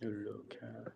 You look at.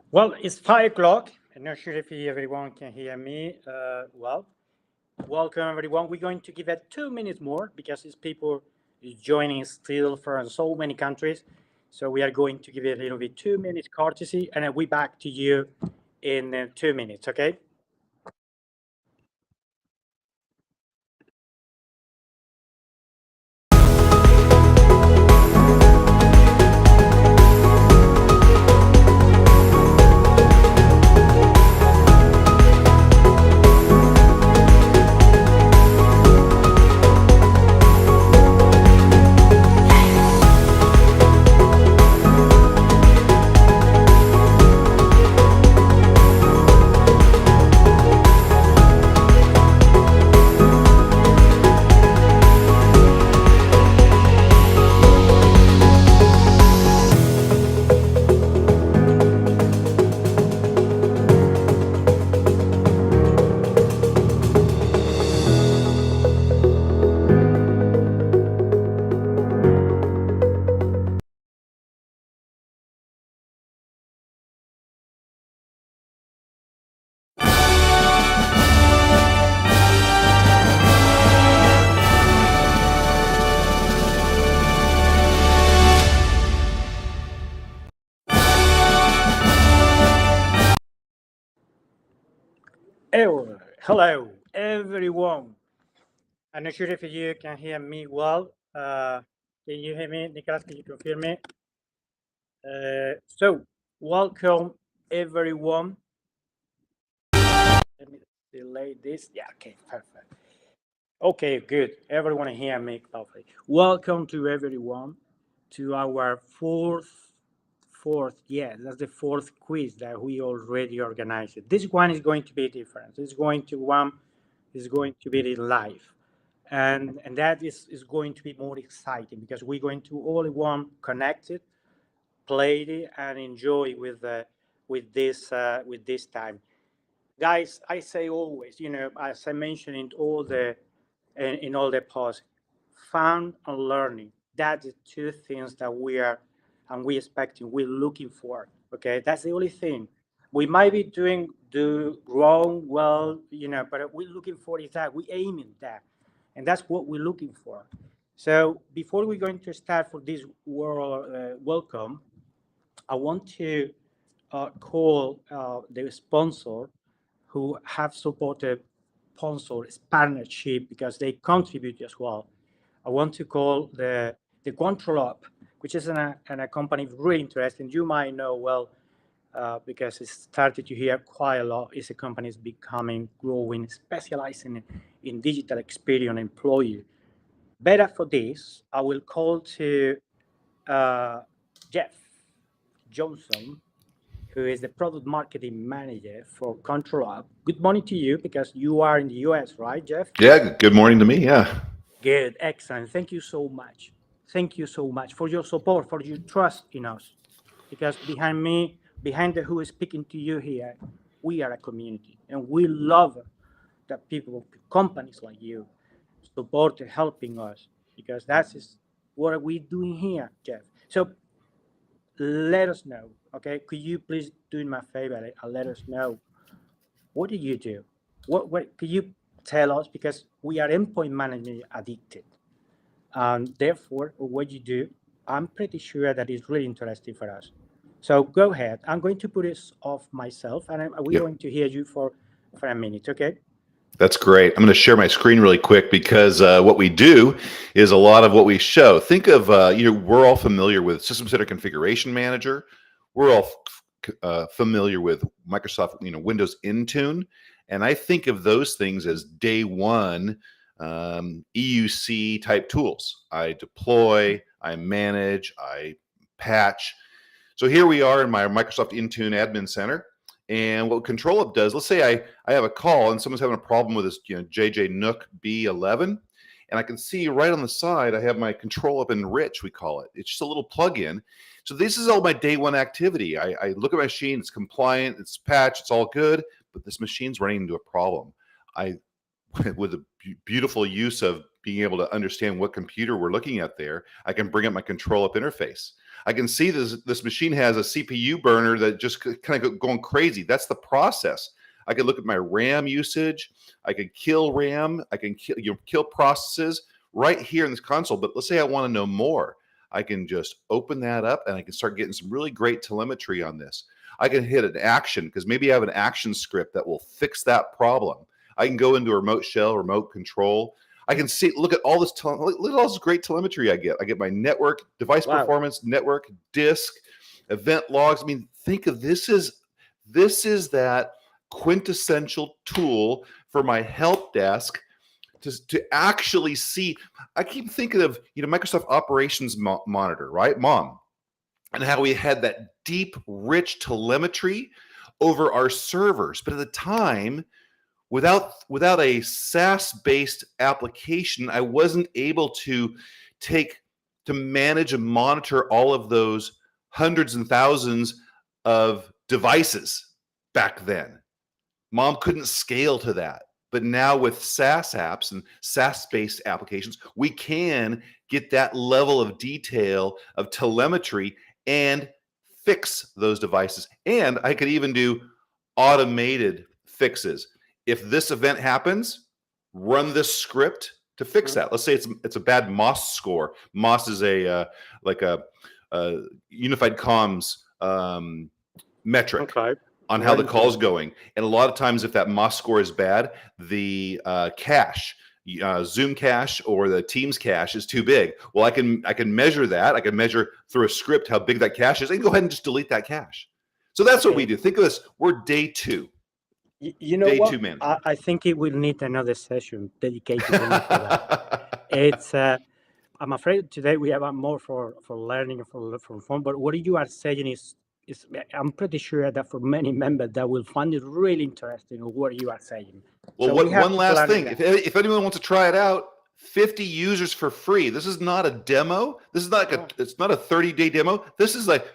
Well, it's 5 o'clock. I'm not sure if everyone can hear me. Welcome everyone. We're going to give it 2 minutes more because these people is joining still from so many countries. So we are going to give it a little bit 2 minutes courtesy, and then we back to you in 2 minutes. Okay. Oh, hello everyone. I'm not sure if you can hear me well. Can you hear me, Nicolas? Can you confirm me? So, welcome everyone. Let me delay this. Yeah, okay, perfect. Okay, good. Everyone hear me lovely. Welcome to everyone to our yes, that's the fourth quiz that we already organized. This one is going to be different. One is going to be live. And that is going to be more exciting because we're going to all one connected, play it, and enjoy with this time. Guys, I say always, as I mentioned in all the posts, fun and learning. That's the two things that we expecting, we're looking for. Okay, that's the only thing. We might be do wrong, well, but we're looking for is that we aiming that, and that's what we're looking for. So before we're going to start for this world welcome, I want to call the sponsor who have supported sponsor partnership because they contribute as well. I want to call the Control Up, which is a company really interesting. You might know well because it started to hear quite a lot. It's a company is becoming growing, specializing in digital experience employee. Better for this, I will call to uh, Jeff Johnson, who is the product marketing manager for Control Up. Good morning to you because you are in the US, right, Jeff? Yeah, good morning to me. Yeah. Good, excellent. Thank you so much. Thank you so much for your support, for your trust in us. Because behind me, behind the who is speaking to you here, we are a community and we love that people, companies like you, support helping us because that is what are we doing here, Jeff. So let us know, okay? Could you please do me a favor and let us know what do you do? What could you tell us? Because we are endpoint management addicted, and therefore, what you do, I'm pretty sure that is really interesting for us. So go ahead. I'm going to put this off myself, and we're Yep. going to hear you for a minute, okay? That's great. I'm going to share my screen really quick because what we do is a lot of what we show. Think of, we're all familiar with System Center Configuration Manager. We're all familiar with Microsoft, Windows Intune. And I think of those things as day one EUC type tools. I deploy, I manage, I patch. So here we are in my Microsoft Intune Admin Center. And what Control Up does, let's say I have a call and someone's having a problem with this, JJ Nook B11, and I can see right on the side I have my Control Up Enrich, we call it. It's just a little plug-in. So this is all my day one activity. I look at my machine, it's compliant, it's patched, it's all good, but this machine's running into a problem. I, with a beautiful use of being able to understand what computer we're looking at there, I can bring up my Control Up interface. I can see this machine has a CPU burner that just kind of going crazy. That's the process. I can look at my RAM usage. I can kill RAM. I can kill processes right here in this console. But let's say I want to know more. I can just open that up and I can start getting some really great telemetry on this. I can hit an action because maybe I have an action script that will fix that problem. I can go into a remote shell, remote control. I can see, look at all this, look at all this great telemetry I get. I get my network, device Wow. performance, network, disk, event logs. I mean, think of this is that quintessential tool for my help desk to actually see. I keep thinking of Microsoft Operations Monitor, right, Mom, and how we had that deep, rich telemetry over our servers. But at the time, without a SaaS based application, I wasn't able to manage and monitor all of those hundreds and thousands of devices back then. Mom couldn't scale to that. But now with SaaS apps and SaaS based applications, we can get that level of detail of telemetry and fix those devices. And I could even do automated fixes. If this event happens, run this script to fix Mhm. that. Let's say it's a bad MOS score. MOS is like a unified comms metric Okay. on how Very the call is important. going. And a lot of times, if that MOS score is bad, the cache, Zoom cache or the Teams cache is too big. Well, I can measure that. I can measure through a script how big that cache is. I can go ahead and just delete that cache. So that's what we Okay. do. Think of this: we're day two. You know Day what? two management. I think it will need another session dedicated only for that. It's. I'm afraid today we have more for learning and for fun. But what you are saying is I'm pretty sure that for many members that will find it really interesting what you are saying. Well, So we what have one to last plan on thing? that. If anyone wants to try it out, 50 users for free. This is not a demo. This is not Oh, it's not a 30-day demo. This is like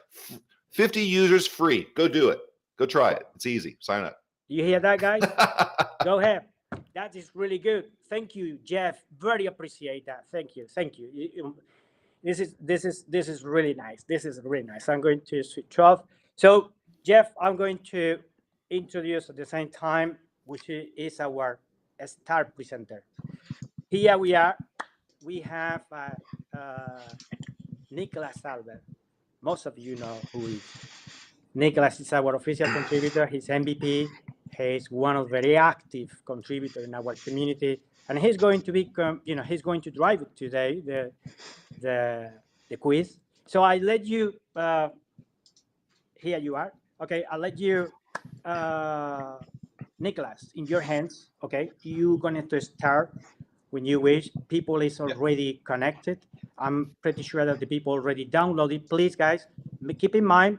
50 users free. Go do it. Go try well, it. It's easy. Sign up. you hear that, guys? Go ahead. That is really good. Thank you, Jeff. Very appreciate that. Thank you. Thank you. This is really nice. This is really nice. I'm going to switch off. So, Jeff, I'm going to introduce at the same time, which is our star presenter. Here we are. We have Nicolas Albert. Most of you know who is. Nicholas is our official contributor. He's MVP. He's one of the very active contributors in our community, and he's going to be, he's going to drive it today, the the quiz. So I let you. Here you are. Okay, I'll let you, uh, Nicholas, in your hands. Okay, you're going to start when you wish. People is Yeah. already connected. I'm pretty sure that the people already downloaded. Please, guys, keep in mind,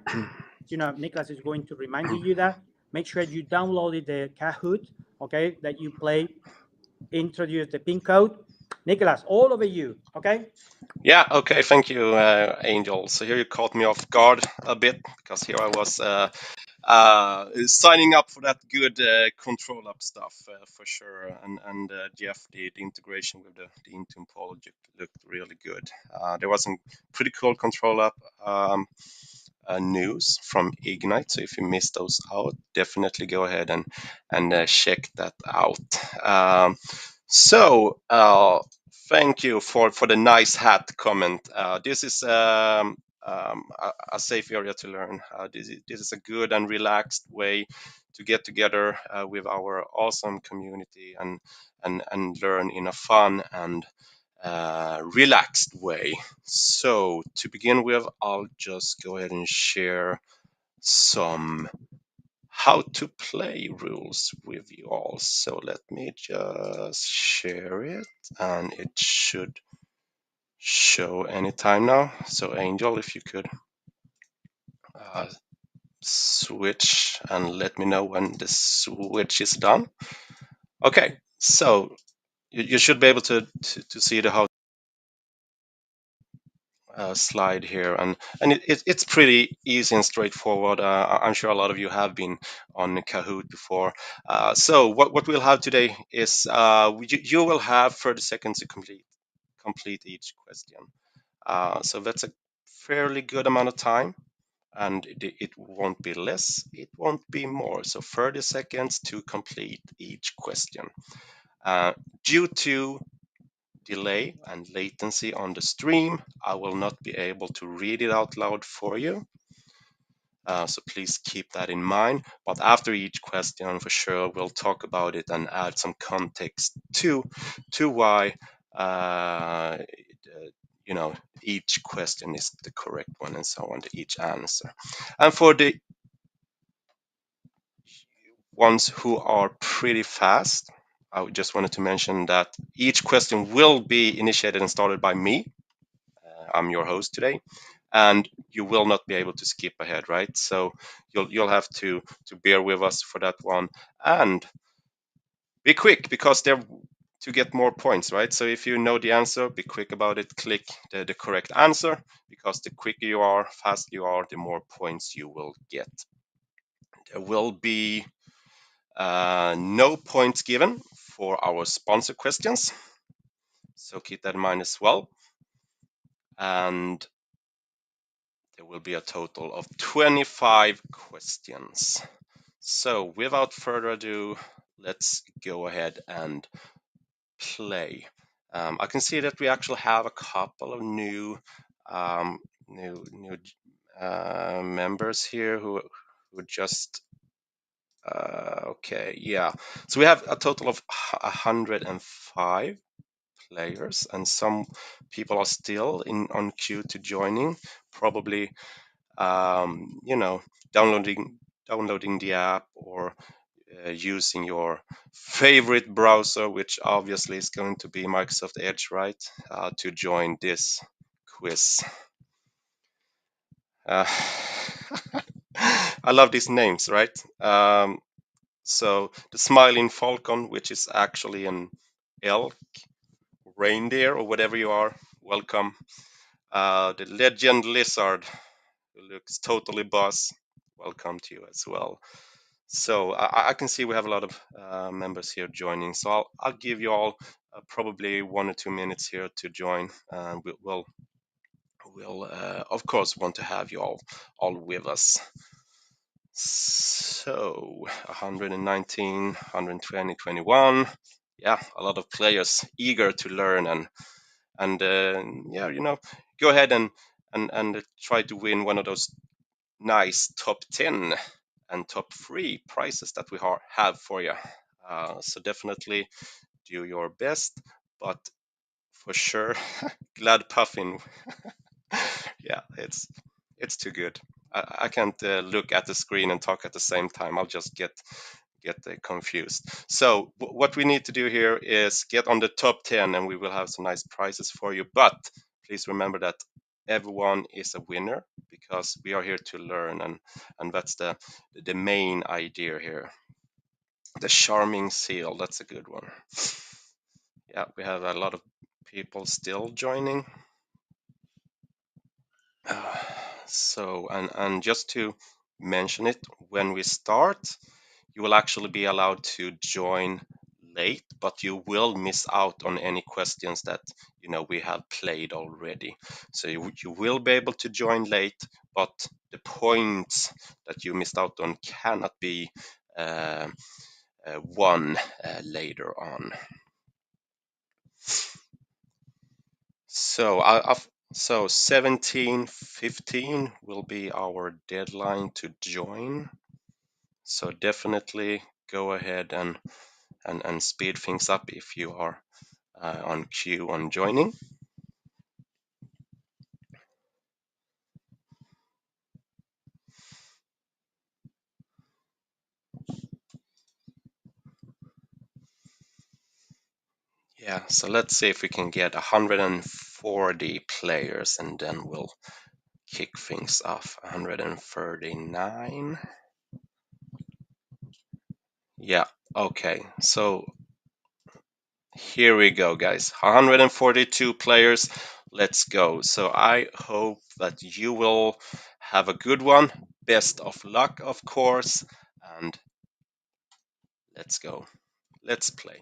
Nicholas is going to remind you that. Make sure you downloaded the Kahoot, okay, that you play, introduce the pin code. Nicholas, all over you, okay? Yeah, okay, thank you, Angel. So here you caught me off guard a bit because here I was signing up for that good control up stuff for sure. And Jeff, the integration with the Intune Poll looked really good. There was some pretty cool control up news from Ignite. So if you missed those out, definitely go ahead and check that out. So thank you for the nice hat comment. This is a safe area to learn. This is a good and relaxed way to get together with our awesome community and learn in a fun and relaxed way. So to begin with, I'll just go ahead and share some how to play rules with you all. So let me just share it and it should show anytime now. So Angel, if you could uh, switch and let me know when the switch is done. Okay, so you should be able to see the how slide here, and it's pretty easy and straightforward. I'm sure a lot of you have been on Kahoot before. So what we'll have today is you will have 30 seconds to complete each question. So that's a fairly good amount of time, and it won't be less, it won't be more. So 30 seconds to complete each question. Due to delay and latency on the stream, I will not be able to read it out loud for you. So please keep that in mind. But after each question, for sure, we'll talk about it and add some context to why you know, each question is the correct one and so on to each answer. And for the ones who are pretty fast, I just wanted to mention that each question will be initiated and started by me. I'm your host today, and you will not be able to skip ahead, right? So you'll have to bear with us for that one, and be quick because they're to get more points, right? So if you know the answer, be quick about it. Click the correct answer, because the quicker you are, faster you are, the more points you will get. There will be no points given for our sponsor questions, so keep that in mind as well. And there will be a total of 25 questions. So without further ado, let's go ahead and play. I can see that we actually have a couple of new members here who just okay, yeah. So we have a total of 105 players, and some people are still on queue to joining, probably you know, downloading the app, or using your favorite browser, which obviously is going to be Microsoft Edge, right, to join this quiz. Uh, I love these names, right? So the Smiling Falcon, which is actually an elk, reindeer, or whatever you are, welcome. The Legend Lizard, who looks totally boss, welcome to you as well. So I can see we have a lot of members here joining. So I'll give you all probably 1 or 2 minutes here to join. We'll of course want to have you all with us. So 119, 120, 21. Yeah, a lot of players eager to learn, and yeah, you know, go ahead and try to win one of those nice top 10 and top 3 prizes that we have for you. So definitely do your best, but for sure, glad puffin. Yeah, it's too good. I can't look at the screen and talk at the same time. I'll just get confused. So what we need to do here is get on the top 10, and we will have some nice prizes for you. But please remember that everyone is a winner, because we are here to learn, and that's the main idea here. The charming seal, that's a good one. Yeah, we have a lot of people still joining. So, and just to mention it, when we start, you will actually be allowed to join late, but you will miss out on any questions that, you know, we have played already. So you will be able to join late, but the points that you missed out on cannot be won later on. So so 17:15 will be our deadline to join. So definitely go ahead and speed things up if you are on queue on joining. Yeah, so let's see if we can get 140 players, and then we'll kick things off. 139. Yeah, okay. So here we go, guys. 142 players. Let's go. So I hope that you will have a good one. Best of luck, of course. And let's go. Let's play.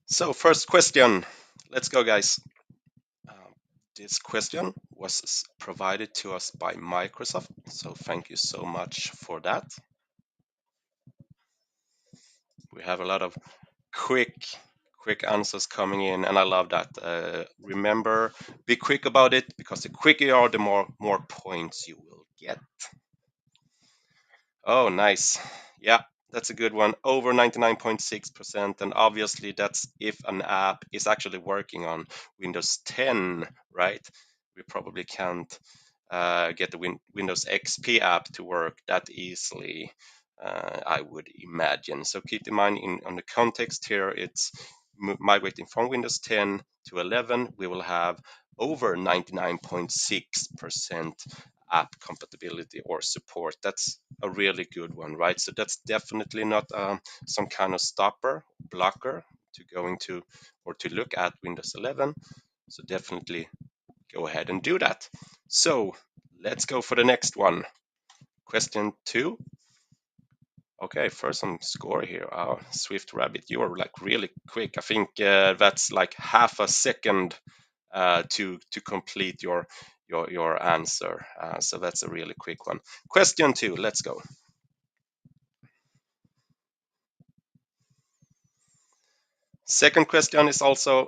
So first question, let's go, guys. Um, this question was provided to us by Microsoft, so thank you so much for that. We have a lot of quick answers coming in, and I love that. Remember, be quick about it, because the quicker you are, the more points you will get. Oh, nice. Yeah, that's a good one. Over 99.6%. And obviously, that's if an app is actually working on Windows 10, right? We probably can't get the Windows XP app to work that easily, I would imagine. So keep in mind, on the context here, it's migrating from Windows 10 to 11. We will have over 99.6% app compatibility or support. That's a really good one, right? So that's definitely not some kind of stopper, blocker to going to or to look at Windows 11. So definitely go ahead and do that. So let's go for the next one. Question 2. Okay, first some score here. Swift Rabbit, you are like really quick. I think that's like half a second to complete your answer. So that's a really quick one. Question 2, let's go. Second question is also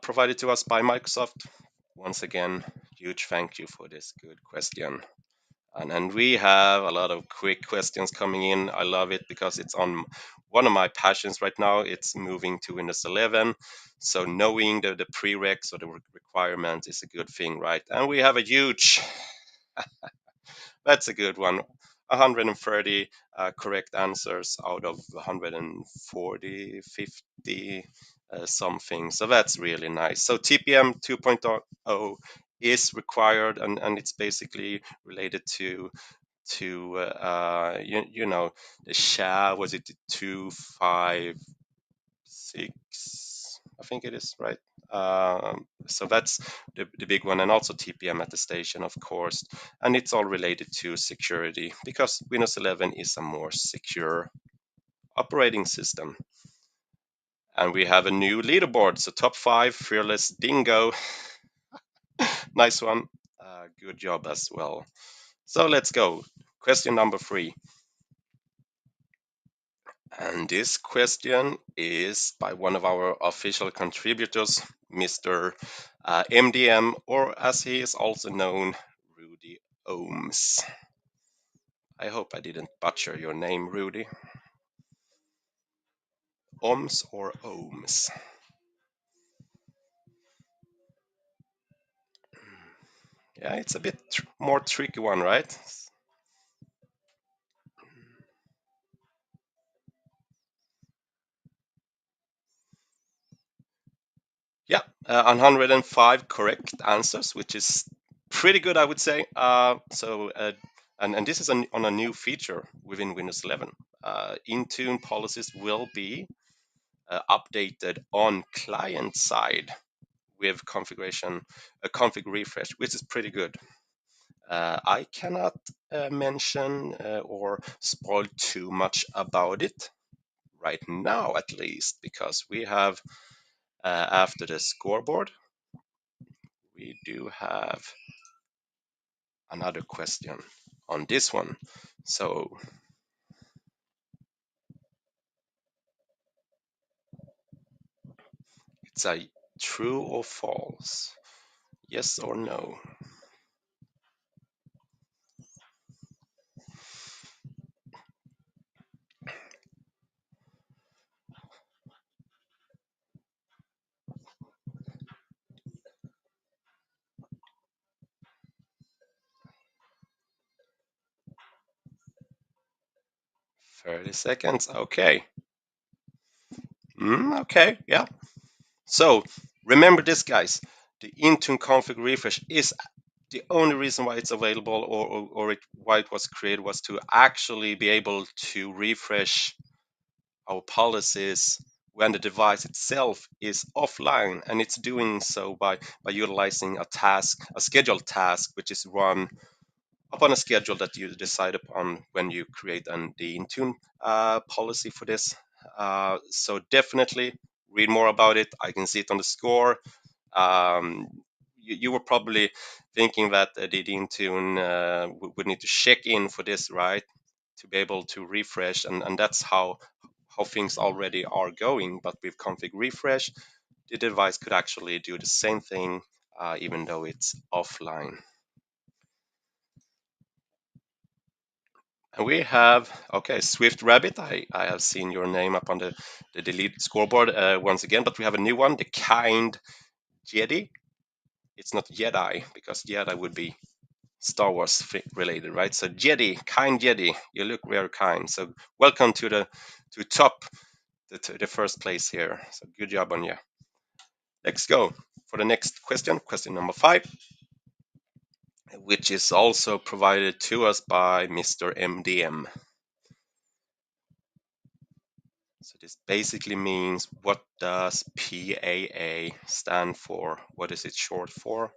provided to us by Microsoft. Once again, huge thank you for this good question. And we have a lot of quick questions coming in. I love it because it's on one of my passions right now. It's moving to Windows 11. So knowing the prereqs or the requirements is a good thing, right? And we have a huge, that's a good one. 130 correct answers out of 140, 50 something. So that's really nice. So TPM 2.0 is required, and it's basically related to you know, the SHA, was it 256, I think it is, right? So that's the big one, and also TPM attestation, of course, and it's all related to security, because Windows 11 is a more secure operating system. And we have a new leaderboard, so top 5, Fearless Dingo. Nice one. Good job as well. So let's go. Question number 3. And this question is by one of our official contributors, Mr. MDM, or as he is also known, Rudy Ohms. I hope I didn't butcher your name, Rudy. Ohms or Ohms? Yeah, it's a bit more tricky one, right? Yeah, 105 correct answers, which is pretty good, I would say. And this is on a new feature within Windows 11. Intune policies will be updated on client side with configuration, a config refresh, which is pretty good. I cannot mention or spoil too much about it right now, at least, because we have, after the scoreboard, we do have another question on this one. So it's a true or false, yes or no. 30 seconds. Okay. Okay. Yeah. So remember this, guys. The Intune config refresh is the only reason why it's available, why it was created, was to actually be able to refresh our policies when the device itself is offline, and it's doing so by utilizing a scheduled task, which is run upon a schedule that you decide upon when you create the Intune policy for this. So definitely read more about it. I can see it on the score. Um, you were probably thinking that the Intune would need to check in for this, right? To be able to refresh, and that's how things already are going. But with config refresh, the device could actually do the same thing, even though it's offline. And we have, okay, Swift Rabbit. I have seen your name up on the delete scoreboard once again, but we have a new one, the Kind Jedi. It's not Jedi, because Jedi would be Star Wars related, right? So Jedi, Kind Jedi, you look very kind. So welcome to top the first place here. So good job on you. Let's go for the next question number 5, which is also provided to us by Mr. MDM. So this basically means, what does PAA stand for? What is it short for?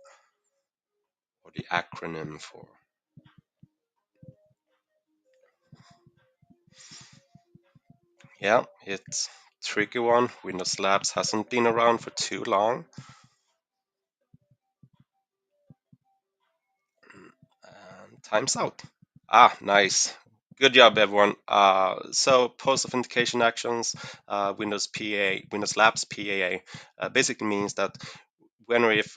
Or the acronym for? Yeah, it's a tricky one. Windows Labs hasn't been around for too long. And time's out. Ah, nice. Good job, everyone. So post authentication actions, Windows Labs PAA, basically means that when or if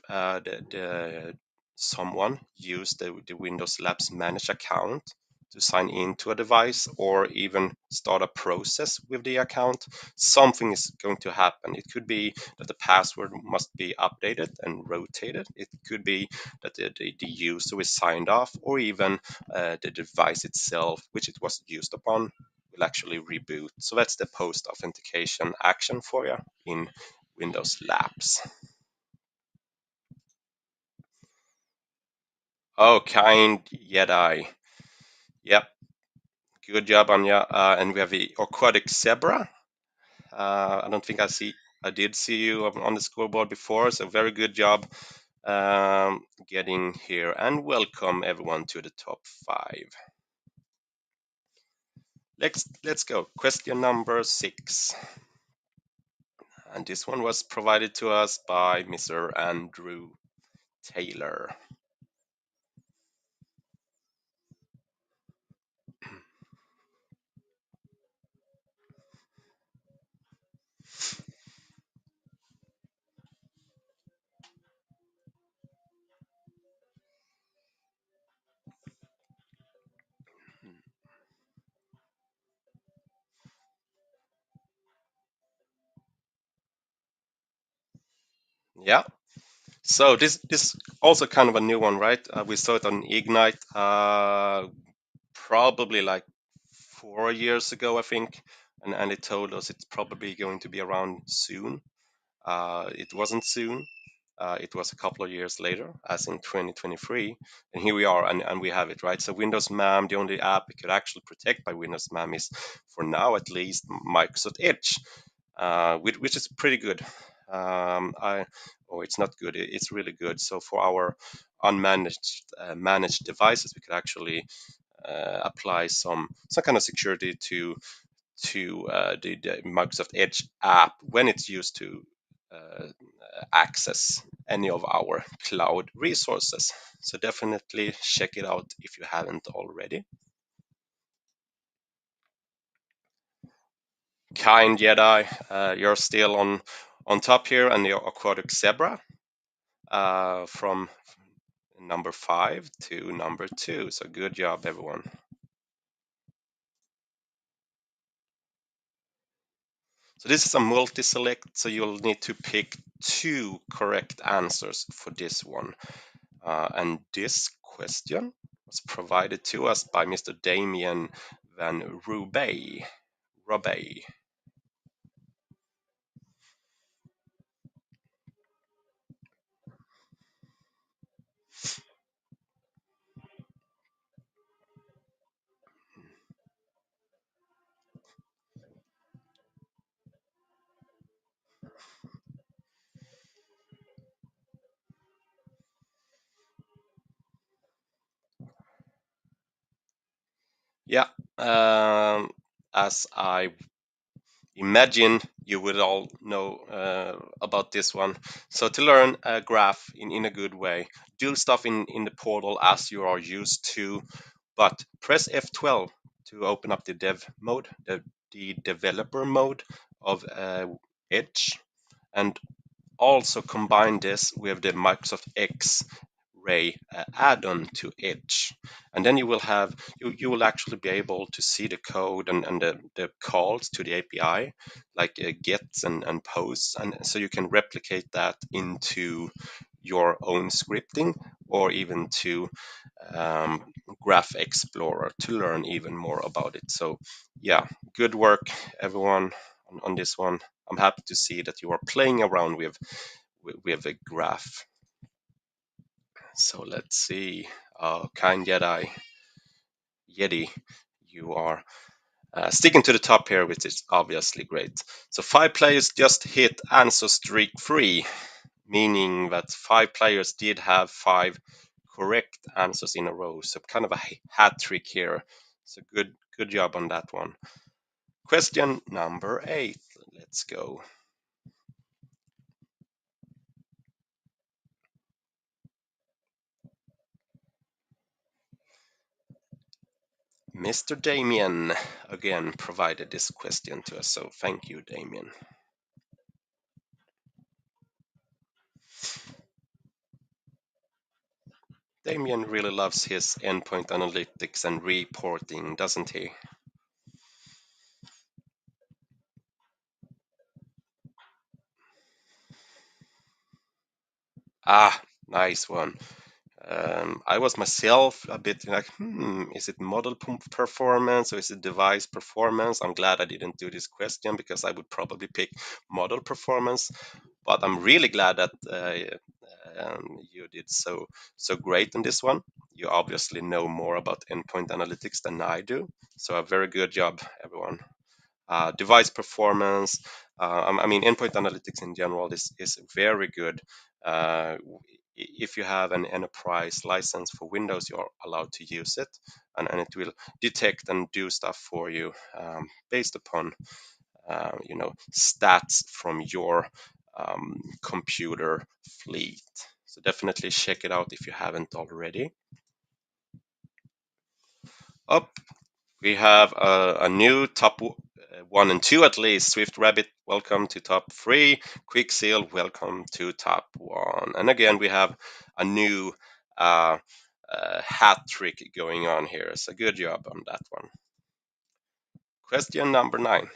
someone used the Windows Labs Manage account to sign into a device or even start a process with the account, something is going to happen. It could be that the password must be updated and rotated. It could be that the user is signed off, or even the device itself, which it was used upon, will actually reboot. So that's the post authentication action for you in Windows Labs. Oh, Kind Jedi. Yep, good job, Anya. And we have the Aquatic Zebra. I don't think I did see you on the scoreboard before, so very good job getting here. And welcome everyone to the top 5. Let's go. Question number 6. And this one was provided to us by Mr. Andrew Taylor. Yeah. So this also kind of a new one, right? We saw it on Ignite probably like 4 years ago, I think, and it told us it's probably going to be around soon. It wasn't soon. It was a couple of years later, as in 2023, and here we are, and we have it, right? So Windows MAM, the only app it could actually protect by Windows MAM is, for now at least, Microsoft Edge, which is pretty good. It's not good; it's really good. So for our unmanaged managed devices, we could actually apply some kind of security to the Microsoft Edge app when it's used to uh, access any of our cloud resources. So definitely check it out if you haven't already. Kind Jedi, you're still on top here, and the Aquatic Zebra from number 5 to number 2. So good job, everyone. So this is a multi-select, so you'll need to pick 2 correct answers for this one. And this question was provided to us by Mr. Damien Van Roubaix. Yeah, as I imagine you would all know about this one. So to learn a graph in a good way, do stuff in the portal as you are used to, but press F12 to open up the dev mode, the developer mode of Edge, and also combine this with the Microsoft X-Ray add-on to Edge, and then you will have you will actually be able to see the code and the calls to the API, like gets and posts, and so you can replicate that into your own scripting, or even to um, Graph Explorer to learn even more about it. So yeah, good work everyone on this one. I'm happy to see that you are playing around with a graph. So let's see. Kind Yeti, you are sticking to the top here, which is obviously great. So 5 players just hit answer streak 3, meaning that 5 players did have 5 correct answers in a row. So kind of a hat trick here. So good job on that one. Question number 8. Let's go. Mr. Damien again provided this question to us, so thank you, Damien. Damien really loves his endpoint analytics and reporting, doesn't he? Ah, nice one. I was myself a bit like, is it model performance or is it device performance? I'm glad I didn't do this question because I would probably pick model performance. But I'm really glad that you did so great on this one. You obviously know more about endpoint analytics than I do, so a very good job, everyone. Device performance. I mean, endpoint analytics in general is very good. If you have an enterprise license for Windows, you're allowed to use it, and it will detect and do stuff for you based upon stats from your computer fleet. So definitely check it out if you haven't already. Up, we have a new top 1 and 2 at least. Swift Rabbit, welcome to top 3. Quick Seal, welcome to top 1. And again, we have a new hat trick going on here. So good job on that one. Question number 9.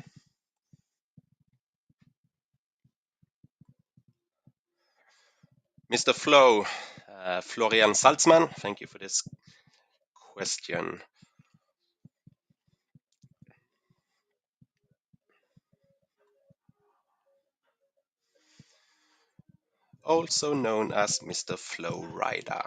Mr. Flo, Florian Salzman, thank you for this question. Also known as Mr. Flow Rider.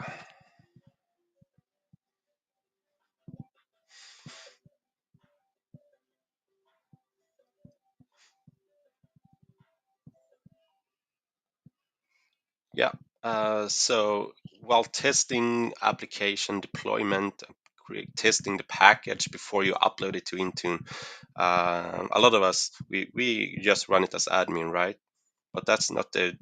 Yeah. So while testing application deployment, testing the package before you upload it to Intune, a lot of us we just run it as admin, right? But that's not the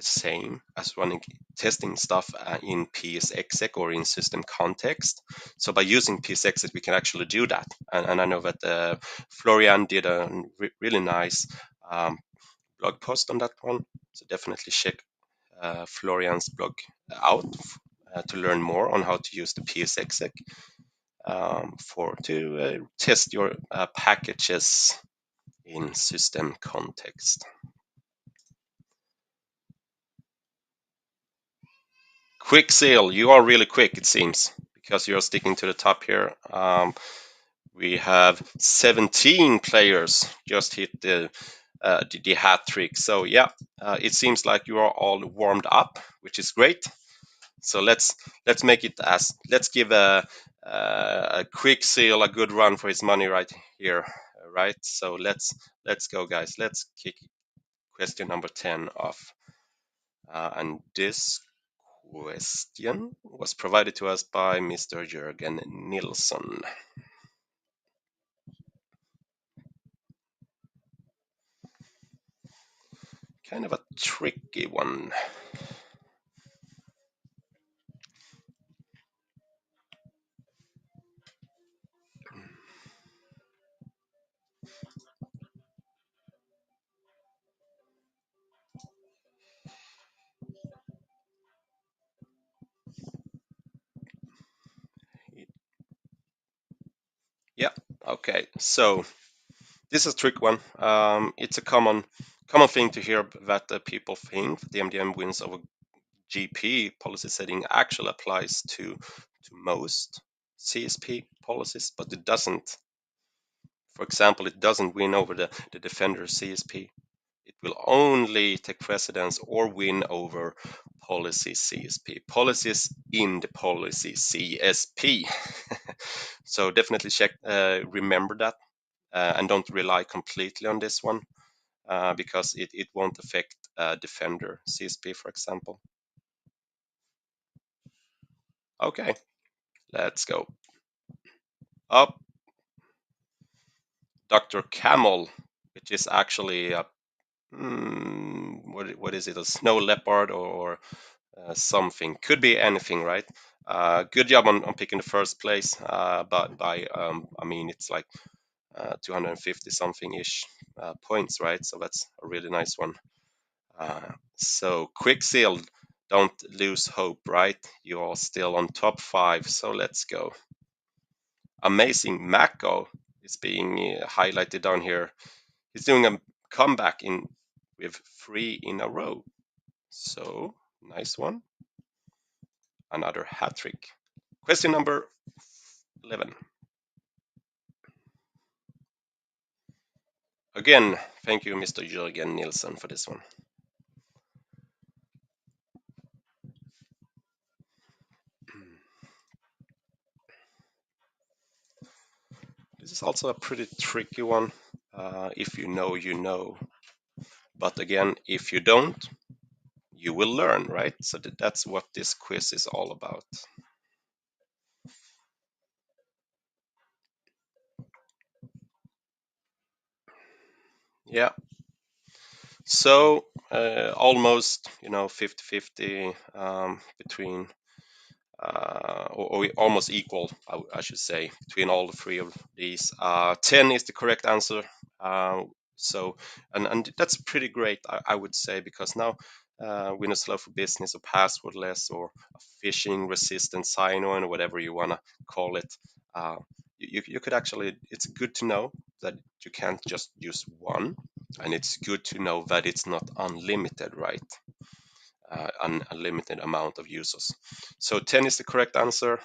same as running testing stuff in PSExec or in system context. So by using PSExec, we can actually do that. And I know that Florian did a really nice blog post on that one. So definitely check Florian's blog out to learn more on how to use the PSExec to test your packages in system context. Quick Seal, you are really quick, it seems, because you're sticking to the top here. We have 17 players just hit the hat trick. So yeah, it seems like you are all warmed up, which is great. So let's make it as let's give a Quick Seal a good run for his money right here, right? So let's go, guys. Let's kick question number 10 off, and this question was provided to us by Mr. Jürgen Nilsson. kind of a tricky one. Yeah, okay. So this is a trick one. It's a common thing to hear that people think the MDM wins over GP policy setting actually applies to most CSP policies, but it doesn't. For example, it doesn't win over the defender CSP. It will only take precedence or win over policy CSP, policies in the policy CSP. So definitely check, remember that, and don't rely completely on this one, because it won't affect defender CSP, for example. Okay, let's go up. Dr. Camel, which is actually a what is it? A snow leopard or something? Could be anything, right? Good job on picking the first place, but by I mean it's like 250 something ish points, right? So that's a really nice one. So quick seal, don't lose hope, right? You are still on top 5, so let's go. Amazing Mako is being highlighted down here. He's doing a comeback in with 3 in a row. So nice one. Another hat trick. Question number 11. Again, thank you, Mr. Jürgen Nilsson, for this one. This is also a pretty tricky one. If you know, you know. But again, if you don't, you will learn, right? So that's what this quiz is all about. Yeah. So almost, 50-50 between, or almost equal, I should say, between all the 3 of these. 10 is the correct answer. So, and that's pretty great, I would say, because now Windows Hello for Business or passwordless or a phishing resistant sign-on or whatever you want to call it, you could actually, it's good to know that you can't just use one, and it's good to know that it's not unlimited, right? An unlimited amount of users. So 10 is the correct answer.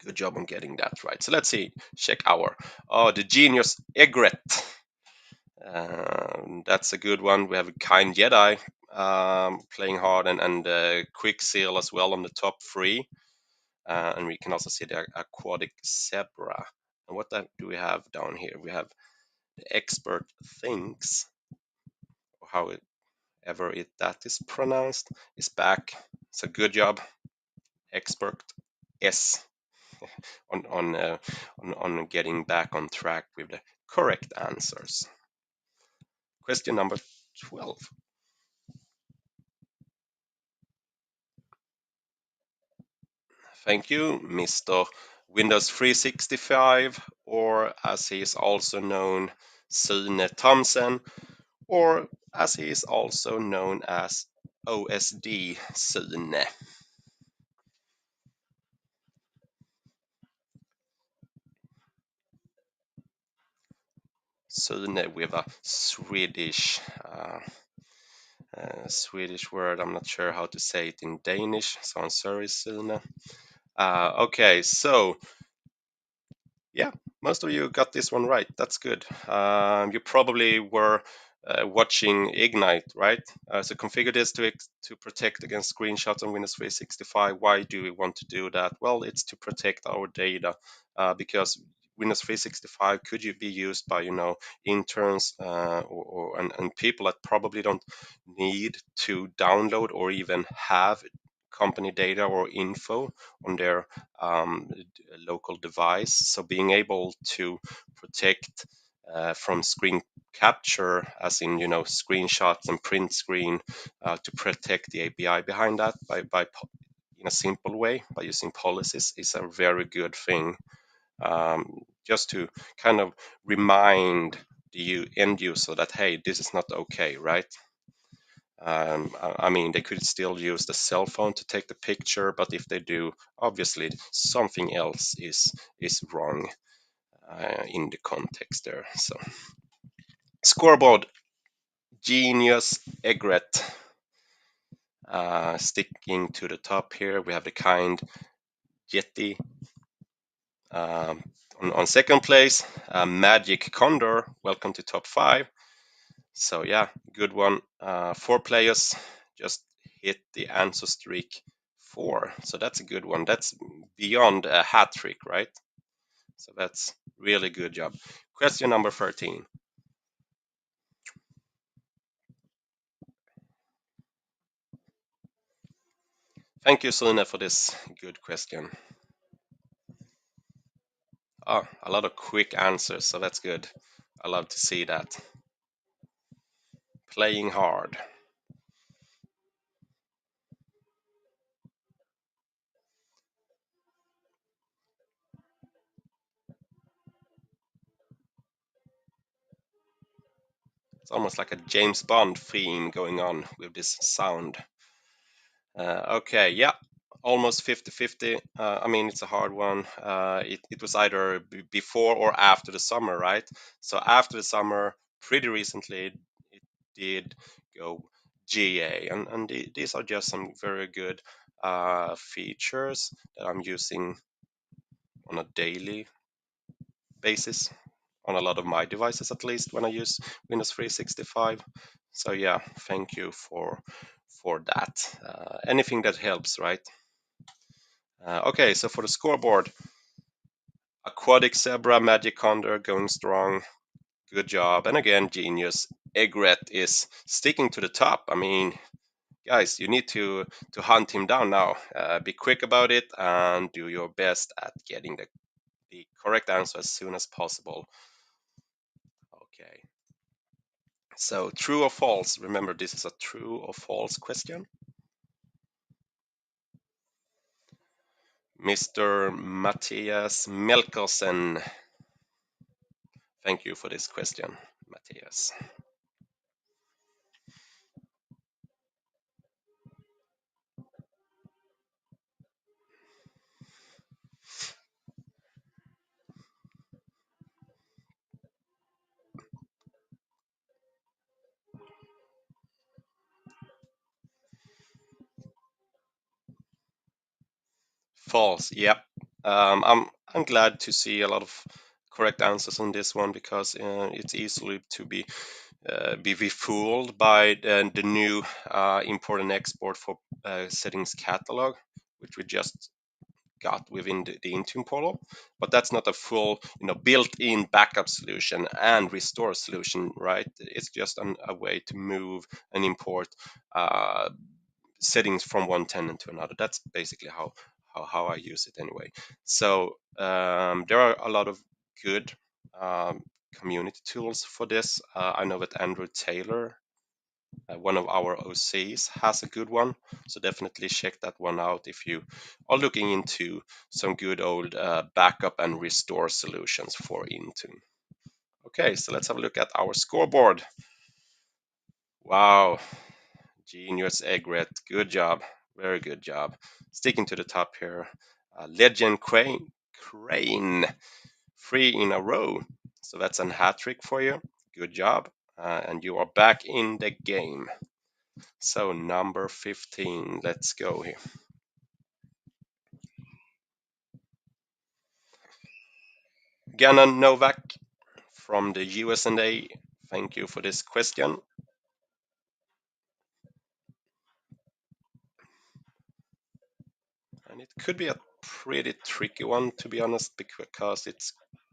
Good job on getting that right. So let's see, check our, the genius Egret. That's a good one. We have Kind Jedi playing hard, and Quick Seal as well on the top 3. And we can also see the Aquatic Zebra. And what do we have down here? We have the Expert Thinks, or however that is pronounced, is back. So good job, Expert S, on getting back on track with the correct answers. Question number 12. Thank you, Mr. Windows 365, or as he is also known, Sune Thomsen, or as he is also known as OSD Sune. Sune with a Swedish word. I'm not sure how to say it in Danish, so I'm sorry, Sune. Okay, so yeah, most of you got this one right. That's good. You probably were watching Ignite, right? So configure this to protect against screenshots on Windows 365. Why do we want to do that? Well, it's to protect our data, because Windows 365 could you be used by interns, and people that probably don't need to download or even have company data or info on their local device. So being able to protect from capture, as in screenshots and print screen, to protect the API behind that in a simple way by using policies is a very good thing. Just to kind of remind the end user that, hey, this is not okay, right? I mean, they could still use the cell phone to take the picture, but if they do, obviously something else is wrong in the context there. So, scoreboard, genius, egret. Sticking to the top here, we have the kind Yeti. On second place, Magic Condor. Welcome to top 5. So yeah, good one. 4 players just hit the answer streak 4. So that's a good one. That's beyond a hat trick, right? So that's really good job. Question number 13. Thank you, Sune, for this good question. Oh, a lot of quick answers, so that's good. I love to see that. Playing hard. It's almost like a James Bond theme going on with this sound. Okay, yeah, almost 50-50. I mean, it's a hard one. It was either before or after the summer, right? So after the summer, pretty recently, it did go GA, and these are just some very good features that I'm using on a daily basis on a lot of my devices, at least when I use Windows 365. So yeah, thank you for that. Anything that helps, right? Okay, so for the scoreboard, Aquatic Zebra, Magic Condor going strong. Good job. And again, Genius. Egret is sticking to the top. I mean, guys, you need to hunt him down now. Be quick about it and do your best at getting the correct answer as soon as possible. Okay. So true or false? Remember, this is a true or false question. Mr. Matthias Melkersen. Thank you for this question, Matthias. False. Yep. I'm glad to see a lot of correct answers on this one because it's easily to be fooled by the new import and export for settings catalog, which we just got within the Intune portal. But that's not a full, built-in backup solution and restore solution, right? It's just a way to move and import settings from one tenant to another. That's basically how I use it anyway. So there are a lot of good um, community tools for this. I know that Andrew Taylor, one of our OCs, has a good one. So definitely check that one out if you are looking into some good old backup and restore solutions for Intune. Okay, so let's have a look at our scoreboard. Wow, Genius Egret, good job, very good job. Sticking to the top here, Legend Crane, 3 in a row. So that's a hat trick for you. Good job, and you are back in the game. So number 15, let's go here. Gannon Novak from the USA. Thank you for this question. And it could be a pretty tricky one, to be honest, because it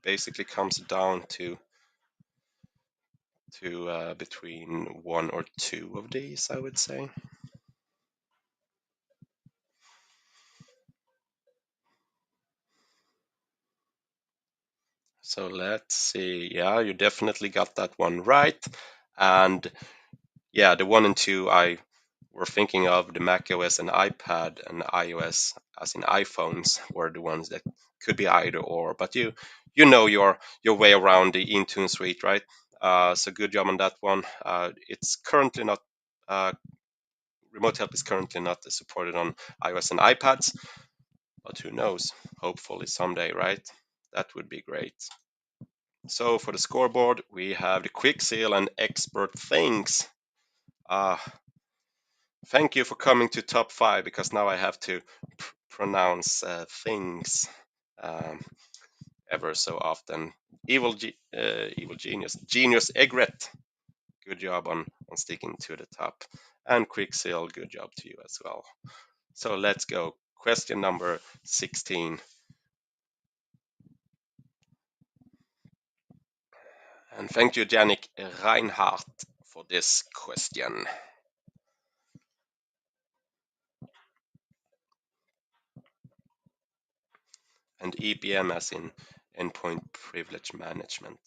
basically comes down to between 1 or 2 of these, I would say. So let's see. Yeah, you definitely got that one right. And yeah, the one and two I were thinking of, the Mac OS and iPad and iOS, as in iPhones, were the ones that could be either or. But you know your way around the Intune suite, right? So good job on that one. It's currently not remote help is currently not supported on iOS and iPads, but who knows? Hopefully someday, right? That would be great. So for the scoreboard, we have the quick seal and expert things. Uh, Thank you for coming to top five, because now I have to pronounce things um, ever so often. Evil genius Egret. Good job on sticking to the top, and Quicksil. Good job to you as well. So let's go. Question number 16. And thank you, Janik Reinhardt, for this question. And EPM as in Endpoint Privilege Management.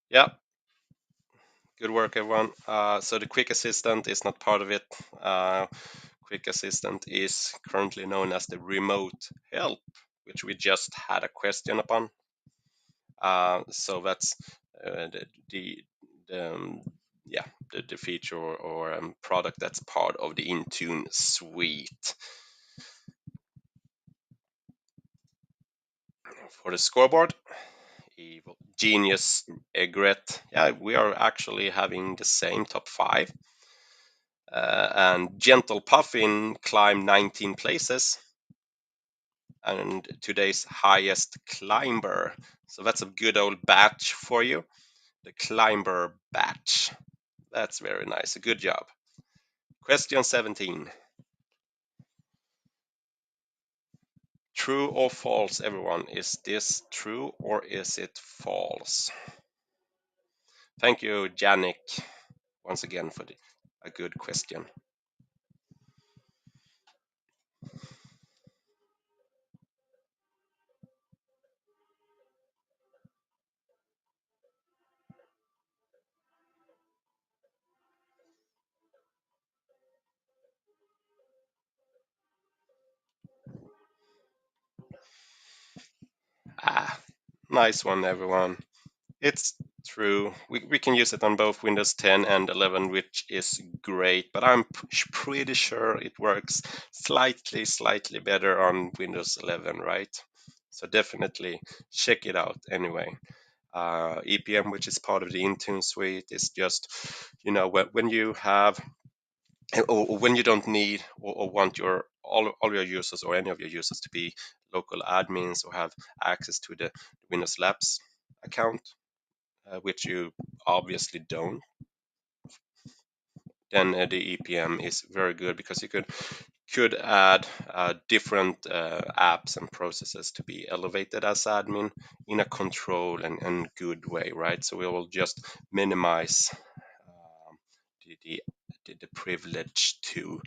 Yeah, good work, everyone. So the Quick Assistant is not part of it. Quick Assistant is currently known as the Remote Help, which we just had a question upon. So that's the yeah, the feature or product that's part of the Intune suite. For the scoreboard, Evil Genius Egret. Yeah, we are actually having the same top five. And Gentle Puffin climbed 19 places, and today's highest climber. So that's a good old batch for you. The climber batch. That's very nice. Good job. Question 17. True or false, everyone? Is this true or is it false? Thank you, Janik, once again for a good question. Ah, nice one, everyone. It's true. We can use it on both Windows 10 and 11, which is great, but I'm pretty sure it works slightly better on Windows 11, right? So definitely check it out anyway. EPM, which is part of the Intune suite, is just, when you have, or when you don't need or want all your users or any of your users to be local admins or have access to the Windows Labs account, which you obviously don't, then the EPM is very good, because you could add different apps and processes to be elevated as admin in a controlled and good way, right? So we will just minimize the, the the privilege to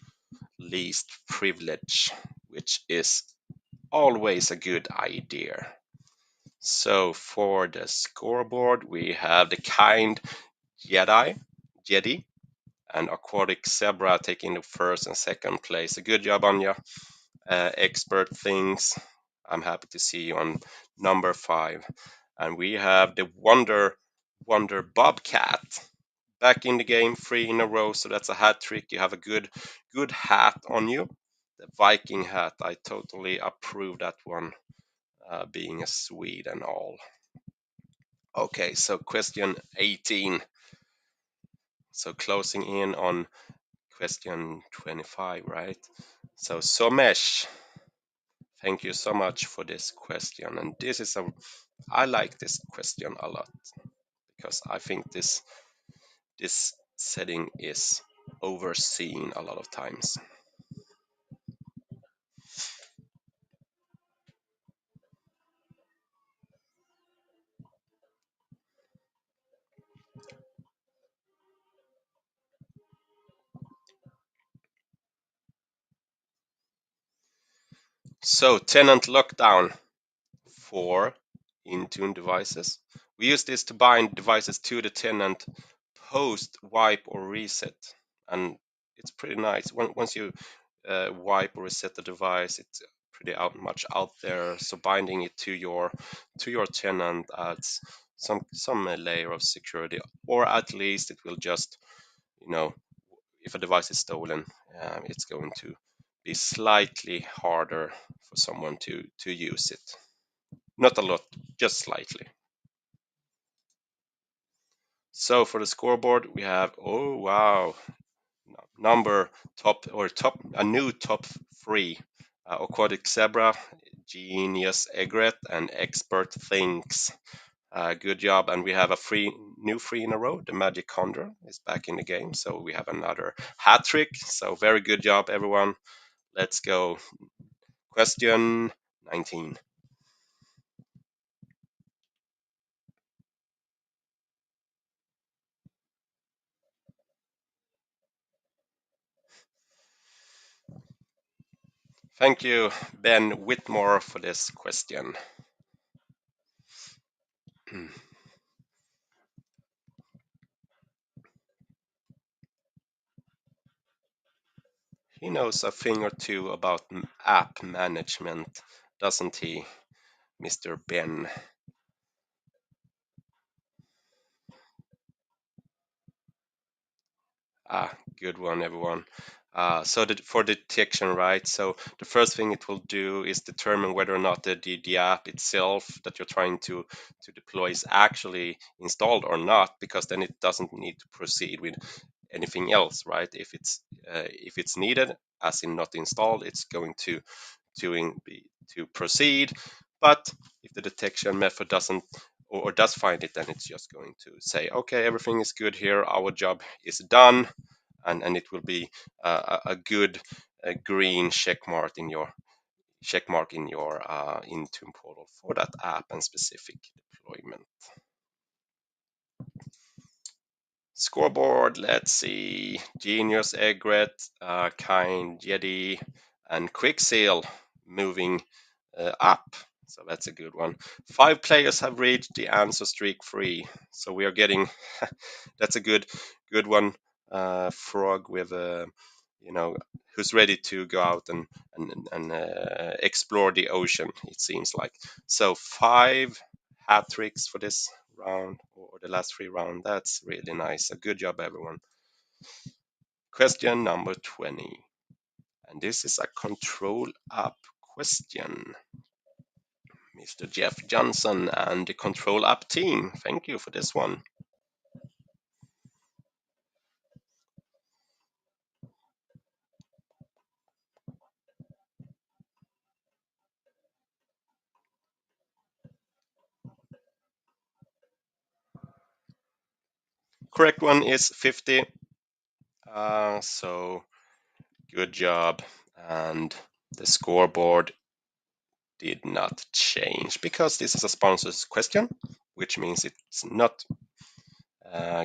least privilege, which is always a good idea. So for the scoreboard, we have the kind Jedi, and Aquatic Zebra taking the first and second place. A good job, Anya. Expert things. I'm happy to see you on number 5. And we have the Wonder Bobcat back in the game, 3 in a row. So that's a hat trick. You have a good hat on you. The Viking hat. I totally approve that one, being a Swede and all. Okay, so question 18. So closing in on question 25, right? So Somesh, thank you so much for this question. And I like this question a lot, because I think this setting is overseen a lot of times. So tenant lockdown for Intune devices. We use this to bind devices to the tenant post wipe or reset, and it's pretty nice. Once you wipe or reset the device, it's pretty much out there. So binding it to your tenant adds some layer of security, or at least it will just, you know, if a device is stolen, it's going to be slightly harder for someone to use it. Not a lot, just slightly. So for the scoreboard, we have, oh wow, number top a new top three: Aquatic Zebra, Genius Egret, and Expert Thinks. Good job, and we have a new free in a row. The Magic Condor is back in the game, so we have another hat trick. So very good job, everyone. Let's go. Question 19. Thank you, Ben Whitmore, for this question. He knows a thing or two about app management, doesn't he, Mr. Ben? Good one, everyone. So for detection, right? So the first thing it will do is determine whether or not the app itself that you're trying to deploy is actually installed or not, because then it doesn't need to proceed with anything else, right? If it's needed, as in not installed, it's going to proceed. But if the detection method doesn't or does find it, then it's just going to say, okay, everything is good here, our job is done, and it will be a good green check mark in your Intune portal for that app and specific deployment. Scoreboard, let's see. Genius, Egret, Kind, Jedi, and Quickseal moving up. So that's a good one. 5 players have reached the answer streak free. So we are getting, that's a good one. Frog with who's ready to go out and explore the ocean, it seems like. So 5 hat tricks for this round, or the last 3 round. That's really nice. A good job, everyone. Question number 20. And this is a control app question. Mr. Jeff Johnson and the control app team, thank you for this one. Correct one is 50. So good job. And the scoreboard did not change because this is a sponsor's question, which means it's not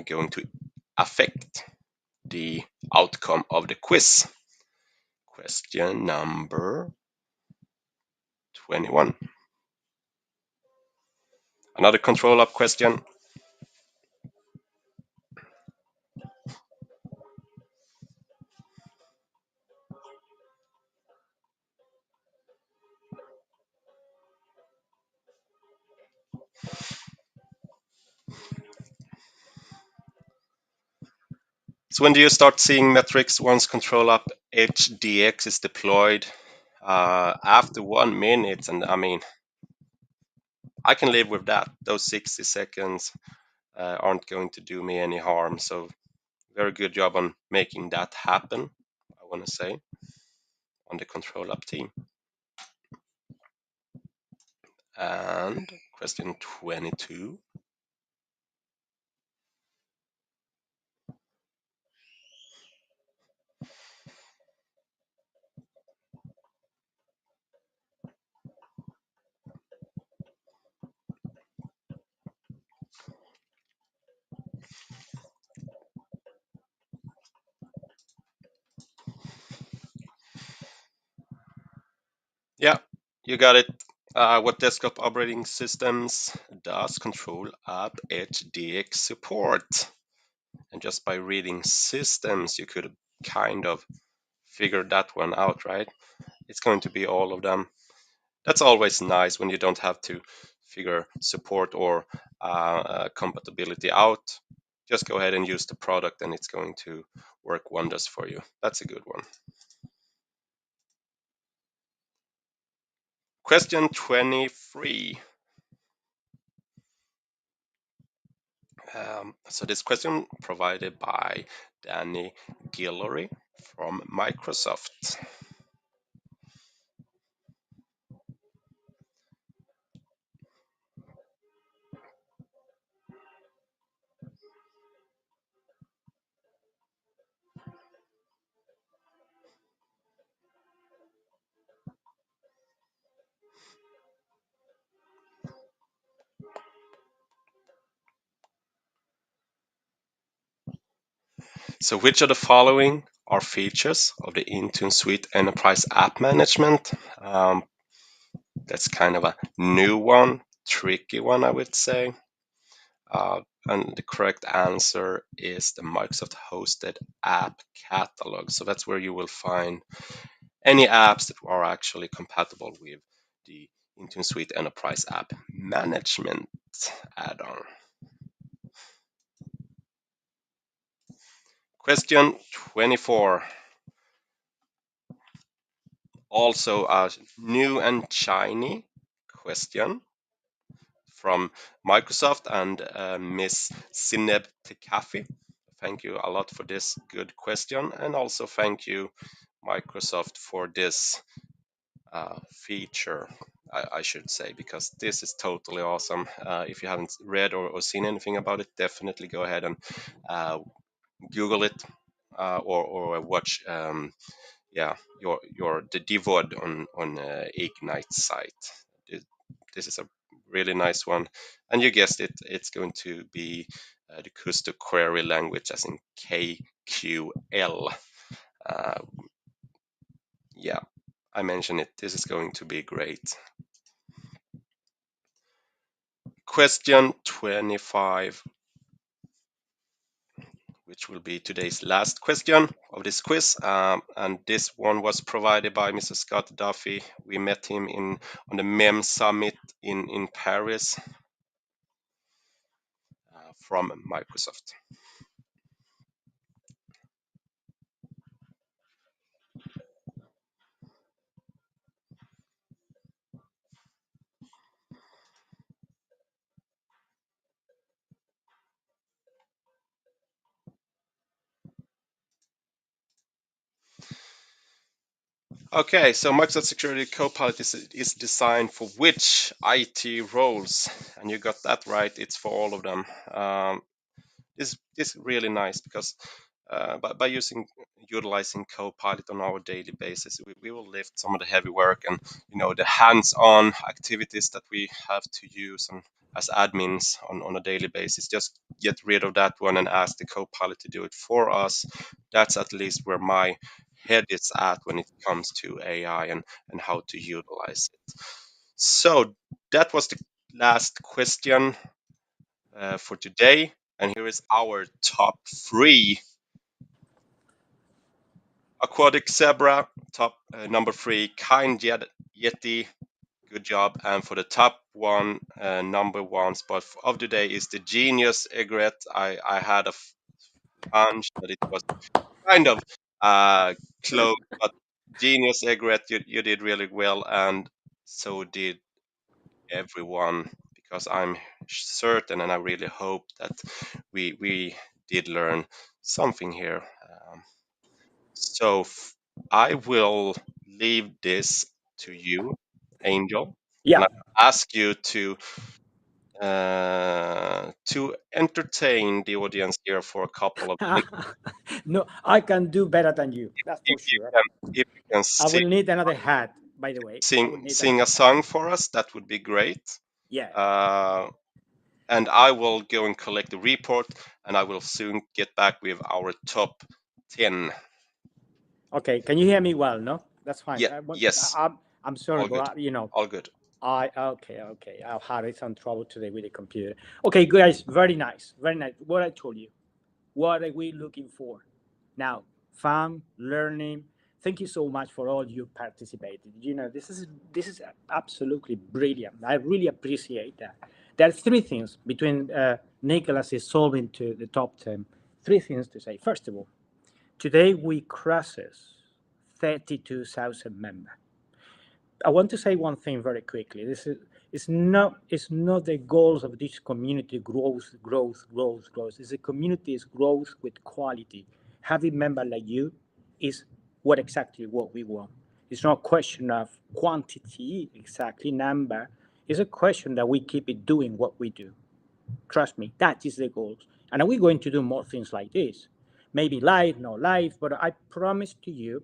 going to affect the outcome of the quiz. Question number 21. Another control up question. So when do you start seeing metrics once control up HDX is deployed? After 1 minute, and I mean, I can live with that. Those 60 seconds aren't going to do me any harm. So very good job on making that happen, I want to say, on the control up team. And question 22. Yeah, you got it. What desktop operating systems does Control App HDX support? And just by reading systems, you could kind of figure that one out, right? It's going to be all of them. That's always nice when you don't have to figure support or compatibility out. Just go ahead and use the product and it's going to work wonders for you. That's a good one. Question 23. So this question provided by Danny Guillory from Microsoft. So which of the following are features of the Intune Suite Enterprise App Management? That's kind of a new one, tricky one, I would say. And the correct answer is the Microsoft hosted app catalog. So that's where you will find any apps that are actually compatible with the Intune Suite Enterprise App Management add-on. Question 24. Also a new and shiny question from Microsoft and Miss Sineb Tekafi. Thank you a lot for this good question, and also thank you, Microsoft, for this feature, I should say, because this is totally awesome. If you haven't read or seen anything about it, definitely go ahead and Google it or watch your the DVOD on Ignite site. This is a really nice one, and you guessed it, it's going to be the custom query language, as in KQL. Uh, yeah, I mentioned it. This is going to be great. Question 25, which will be today's last question of this quiz. And this one was provided by Mr. Scott Duffy. We met him on the MEM Summit in Paris from Microsoft. Okay, so Microsoft Security Copilot is designed for which IT roles? And you got that right, it's for all of them. This is really nice because by utilizing Copilot on our daily basis, we will lift some of the heavy work and the hands-on activities that we have to use as admins on a daily basis. Just get rid of that one and ask the Copilot to do it for us. That's at least where my head is at when it comes to AI and how to utilize it. So that was the last question for today. And here is our top three. Aquatic Zebra, top number three. Kind Yeti, good job. And for the top one, number one spot of the day is the Genius Egret. I had a hunch that it was kind of close, but Genius Egret, you did really well, and so did everyone, because I'm certain and I really hope that we did learn something here. So I will leave this to you, Angel, and Yeah. I ask you to entertain the audience here for a couple of minutes. No, I can do better than you. That's for If you sure. can, if you can I will need another hat, by the way. I will need sing another a hat. song for us, that would be great. Yeah. Uh, and I will go and collect the report, and I will soon get back with our top 10. Okay. Can you hear me well? No, that's fine. Yeah, yes. I'm sorry, All good. but All good. I okay. I've had some trouble today with the computer. Okay, guys, very nice, very nice. What I told you. What are we looking for? Now, fun, learning. Thank you so much for all you participated. This is absolutely brilliant. I really appreciate that. There are three things between Nicholas is solving to the top 10. Three things to say. First of all, today we crosses 32,000 members. I want to say one thing very quickly. This is it's not the goals of this community growth. It's a community is growth with quality. Having members like you is what exactly what we want. It's not a question of quantity, exactly number. It's a question that we keep it doing what we do. Trust me, that is the goal. And we're going to do more things like this. Maybe live, no live, but I promise to you,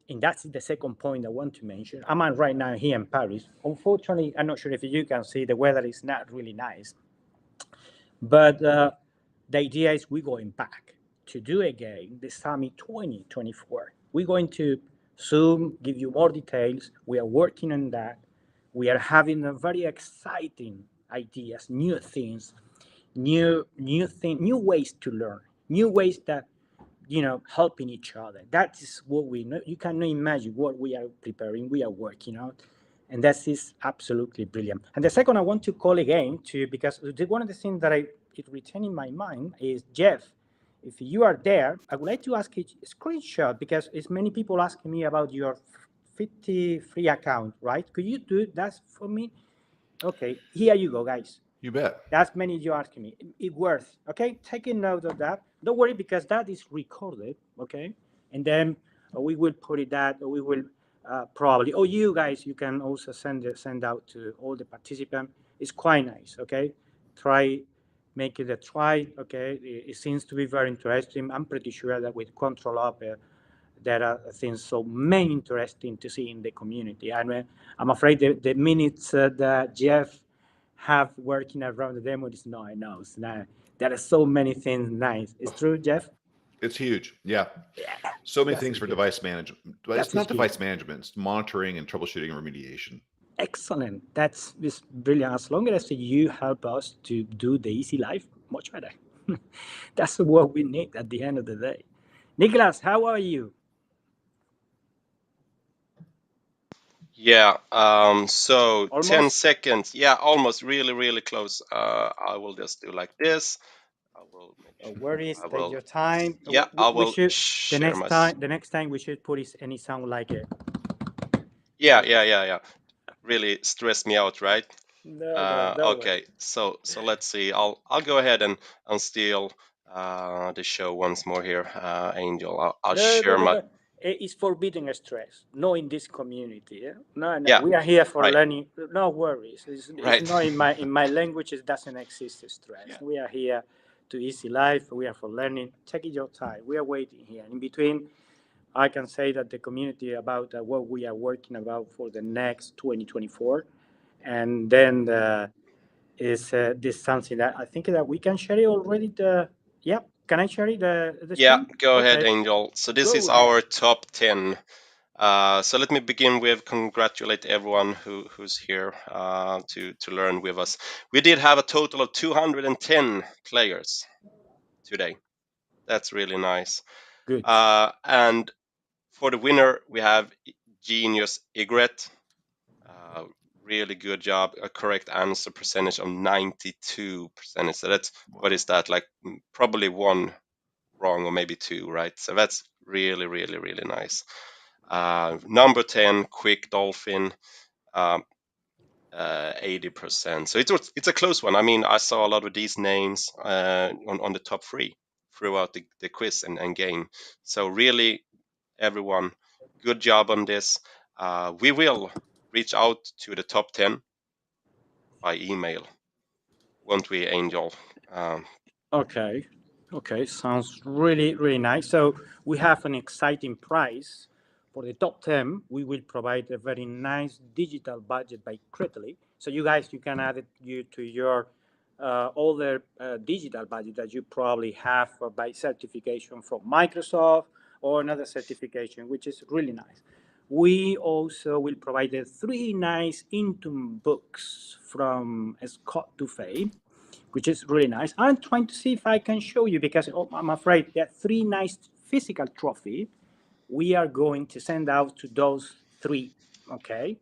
and that's the second point I want to mention. I'm right now here in Paris. Unfortunately, I'm not sure if you can see the weather is not really nice, but the idea is we're going back to do again the Summit 2024. We're going to soon give you more details. We are working on that. We are having a very exciting ideas, new things, new ways to learn, new ways that helping each other. That is what we know. You cannot imagine what we are preparing, we are working out, and that is absolutely brilliant. And the second, I want to call again to because one of the things that it retain in my mind is Jeff. If you are there, I would like to ask you a screenshot because it's many people asking me about your 50 free account, right? Could you do that for me? Okay, here you go, guys. You bet. That's many you asking me. It worth, okay? Taking note of that. Don't worry because that is recorded, okay? And then we will put it that, or we will probably, oh, you guys, you can also send out to all the participants. It's quite nice, okay? Try, make it a try, okay? It seems to be very interesting. I'm pretty sure that with Control Up, there are things so many interesting to see in the community. And I'm afraid the minutes that Jeff have working around the demo is not enough. It's not, there are so many things nice. It's true, Jeff? It's huge. Yeah. Yeah, So many that things is for good. device management. But That it's is not good. device management, it's monitoring and troubleshooting and remediation. Excellent. That's is brilliant. As long as you help us to do the easy life, much better. That's what we need at the end of the day. Nicholas, how are you? Yeah, so 10 Almost? seconds. Yeah, almost really, really close. I will just do like this. I will make No sure. worries. I Take will, your time. yeah, I We will should share my, s- the next time we should put any sound like it. yeah, yeah, yeah, yeah. Really stressed me out, right? No, don't worry. Okay, so let's see. I'll go ahead and steal the show once more here, Angel. I'll No, no, share no, my, no. It's forbidden stress. No, in this community. Yeah? No, no. yeah, We are here for right, learning. No worries. It's right. not in my language. It doesn't exist stress. Yeah. We are here to easy life. We are for learning. Take your time. We are waiting here. In between, I can say that the community about what we are working about for the next 2024, and then is this something that I think that we can share it already. Yeah. Can I share it the Yeah, screen? go ahead, Okay. Angel. So this is Go ahead. our top 10. So let me begin with congratulate everyone who's here to learn with us. We did have a total of 210 players today. That's really nice. Good. And for the winner, we have Genius Egret. Uh, really good job. A correct answer percentage of 92%. So that's, what Wow. is that? Like probably one wrong or maybe two, right? So that's really, really, really nice. Number 10, Quick Dolphin, um, 80%. So it's a close one. I mean, I saw a lot of these names on the top three throughout the quiz and game. So really, everyone, good job on this. We will reach out to the top 10 by email, won't we, Angel? Um, Okay. Okay. Sounds really, really nice. So we have an exciting prize. For the top 10, we will provide a very nice digital budget by Critly. So you guys, you can add it to your other digital budget that you probably have by certification from Microsoft or another certification, which is really nice. We also will provide the three nice Intune books from Scott Dufay, which is really nice. I'm trying to see if I can show you because I'm afraid there are three nice physical trophy we are going to send out to those three. Okay,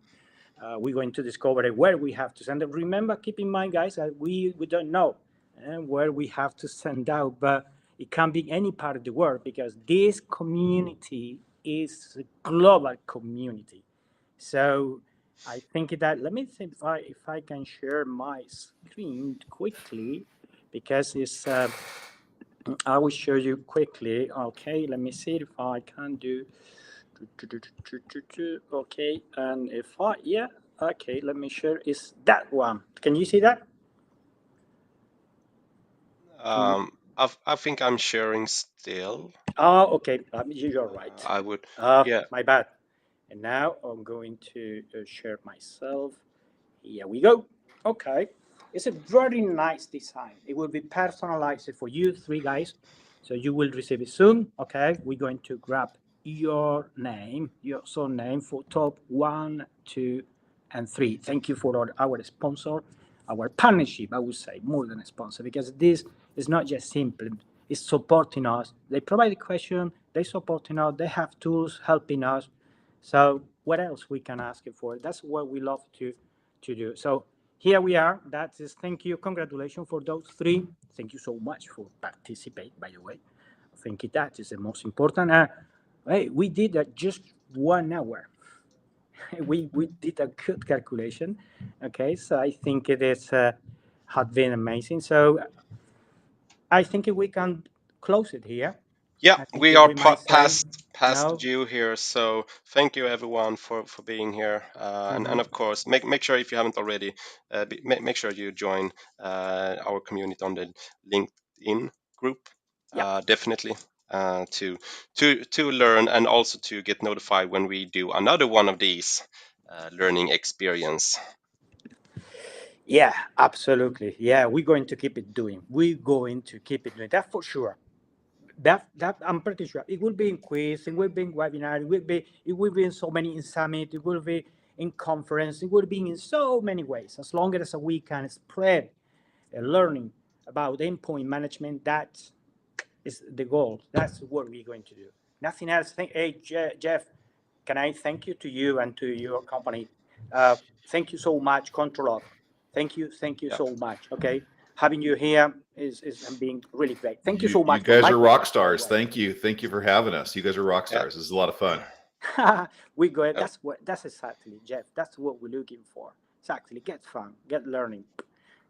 we're going to discover where we have to send it. Remember, keep in mind, guys, that we don't know where we have to send out, but it can be any part of the world because this community is a global community. So I think that let me see if I can share my screen quickly because it's I will show you quickly. Okay, let me see if I can do. Okay, and if I yeah, okay, let me share. Is that one? Can you see that? Can you? I think I'm sharing still. Oh, okay. You're right. I would, yeah, My bad. And now I'm going to share myself. Here we go. Okay. It's a very nice design. It will be personalized for you three guys. So you will receive it soon. Okay. We're going to grab your name, your surname for top one, two, and three. Thank you for our sponsor, our partnership, I would say, more than a sponsor, because this is not just simple. It's supporting us. They provide the question, they supporting us, they have tools helping us. So what else we can ask you for? That's what we love to do. So here we are. That is thank you, congratulations for those three. Thank you so much for participate. By the way, I think that is the most important. Hey, we did just 1 hour. We did a good calculation. Okay, so I think it is had been amazing. So I think we can close it here. yeah, I think we are we might say past no. due here, so thank you everyone for being here, and Mhm. of course make sure if you haven't already, make sure you join our community on the LinkedIn group, Yeah. definitely, to learn and also to get notified when we do another one of these learning experience. Yeah, absolutely. Yeah, we're going to keep it doing. We're going to keep it doing that for sure. That I'm pretty sure it will be in quiz, it will be in webinar, it will be in so many in summit, it will be in conference, it will be in so many ways. As long as we can spread learning about endpoint management, that is the goal. That's what we're going to do. Nothing else. Hey, Jeff, can I thank you to you and to your company? Thank you so much, Control Off. Thank you Yeah, so much. Okay, having you here is being really great. Thank you so You much for guys are rock Microsoft, by the stars. way. Thank you for having us. You guys are rock yeah, stars. This is a lot of fun. We go. yeah, That's exactly, Jeff. That's what we're looking for. Exactly. Get fun, get learning,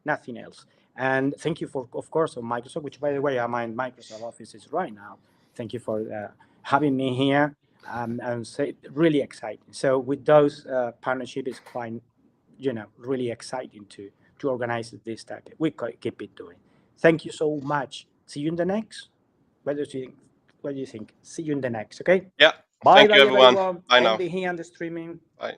nothing else. And thank you for, of course, on Microsoft, which by the way, I'm in Microsoft offices right now. Thank you for having me here. And say really exciting. So with those partnership is quite, really exciting to organize this type. We keep it doing. Thank you so much. See you in the next. What do you think? What do you think? See you in the next. Okay. yeah. Bye Thank you bye everyone. everyone. Bye now. Ending here on the streaming. Bye.